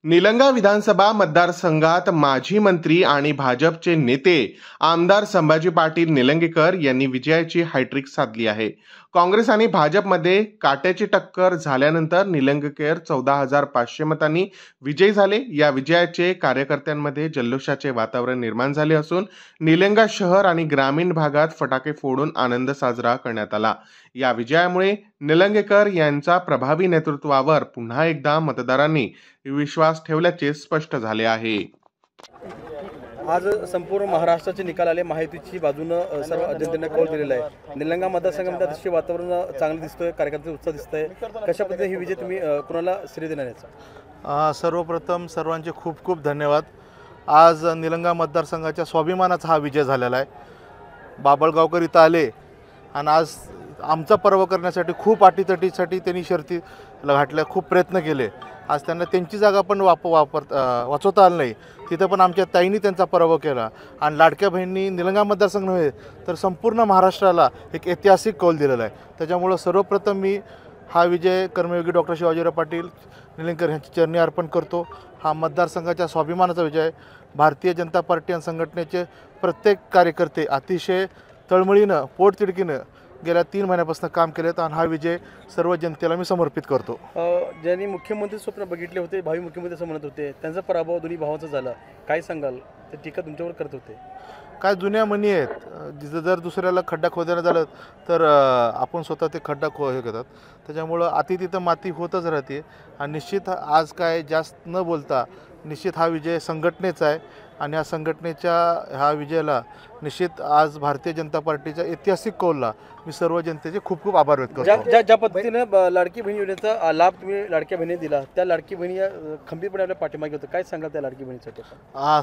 निलंगा विधानसभा मतदारसंघात माजी मंत्री आणि भाजपचे नेते आमदार संभाजी पाटील निलंगेकर यांनी विजयाची हॅट्रिक साधली आहे. काँग्रेस आणि भाजपमध्ये काट्याची टक्कर झाल्यानंतर निलंगेकर 14,500 मतांनी विजयी झाले. या विजयाचे कार्यकर्त्यांमध्ये जल्लोषाचे वातावरण निर्माण झाले असून निलंगा शहर आणि ग्रामीण भागात फटाके फोडून आनंद साजरा करण्यात आला. या विजयामुळे निलंगेकर यांच्या प्रभावी नेतृत्वावर पुन्हा एकदा मतदारांनी विश्वास ठेवल्याचे स्पष्ट झाले आहे. आज संपूर्ण महाराष्ट्राचे निकाल आले. महायुतीची बाजूनं सर्व जनतेने कौल दिलेला आहे. निलंगा मतदारसंघामध्ये अतिशय वातावरण चांगलं दिसतोय, कार्यकर्त्यांचा उत्साह दिसतोय. कशा पद्धतीने ही विजय तुम्ही कोणाला श्रेय देणार याचा? सर्वप्रथम सर्वांचे खूप खूप धन्यवाद. आज निलंगा मतदारसंघाच्या स्वाभिमानाचा हा विजय झालेला आहे. बाबळगावकर इथं आले आणि आज आमचा पर्व करण्यासाठी खूप अटीतटीसाठी त्यांनी शर्ती घातल्या, खूप प्रयत्न केले. आज त्यांना त्यांची जागा पण वाचवता आलं नाही. तिथं पण आमच्या ताईंनी त्यांचा पराभव केला आणि लाडक्या बहिणी निलंगा मतदारसंघ नव्हे तर संपूर्ण महाराष्ट्राला एक ऐतिहासिक कौल दिलेला आहे. त्याच्यामुळं सर्वप्रथम मी हा विजय कर्मयोगी डॉक्टर शिवाजीराव पाटील निलंगेकर यांची चरणी अर्पण करतो. हा मतदारसंघाच्या स्वाभिमानाचा विजय आहे. भारतीय जनता पार्टी आणि संघटनेचे प्रत्येक कार्यकर्ते अतिशय तळमळीनं पोटतिडकीनं गेल्या 3 महिन्यापासून काम केलेत आणि हा विजय सर्व जनतेला मी समर्पित करतो. ज्यांनी मुख्यमंत्री स्वप्न बघितले होते, भावी मुख्यमंत्री असं म्हणत होते, त्यांचा पराभव दोन्ही भावांचा झाला. काय सांगाल? ते टीका तुमच्यावर करत होते. काय जुन्या म्हणी आहेत, जर दुसऱ्याला खड्डा खोदायला झालं तर आपण स्वतः ते खड्डा हे करतात. त्याच्यामुळं अति तिथं माती होतच राहते आणि निश्चित आज काय जास्त न बोलता निश्चित हा विजय संघटनेचा आहे आणि या संघटनेच्या ह्या विजयाला निश्चित आज भारतीय जनता पार्टीच्या ऐतिहासिक कौलला मी सर्व जनतेचे खूप खूप आभार व्यक्त करतो. ज्या पद्धतीनं लाडकी बहीण योजनेचा लाभ तुम्ही लाडक्या बहिणी दिला, त्या लाडकी बहिणी खंबीरपणे आपल्या पाठीमागे होतं. काय सांगाल त्या लाडकी बहिणीसाठी?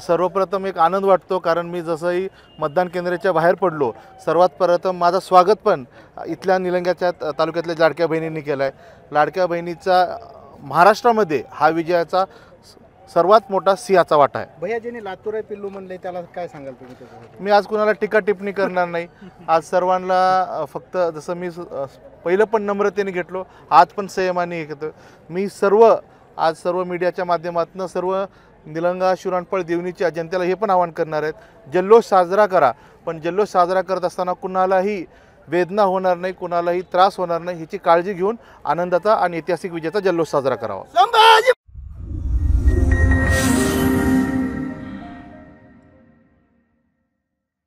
सर्वप्रथम एक आनंद वाटतो, कारण मी जसंही मतदान केंद्राच्या बाहेर पडलो सर्वात प्रथम माझं स्वागत पण इथल्या निलंग्याच्या तालुक्यातल्या लाडक्या बहिणींनी केलं आहे. लाडक्या बहिणीचा महाराष्ट्रामध्ये हा विजयाचा सर्वात मोठा सिंहाचा वाटा आहे. भैया ज्यांनी लातूर पिल्लू म्हणले त्याला काय सांगाल तुम्ही त्याच्यासाठी? मी आज कुणाला टीका टिप्पणी करणार नाही. आज सर्वांना फक्त जसं मी पहिलं पण नम्रतेने घेतलो, आज पण संयमाने घेतो. मी आज सर्व मीडियाच्या माध्यमातून सर्व निलंगा शिराळपळ देवणीच्या जनतेला हे पण आवाहन करणार आहेत, जल्लोष साजरा करा, पण जल्लोष साजरा करत असताना कुणालाही वेदना होणार नाही, कुणालाही त्रास होणार नाही, ह्याची काळजी घेऊन आनंदाचा आणि ऐतिहासिक विजयाचा जल्लोष साजरा करावा.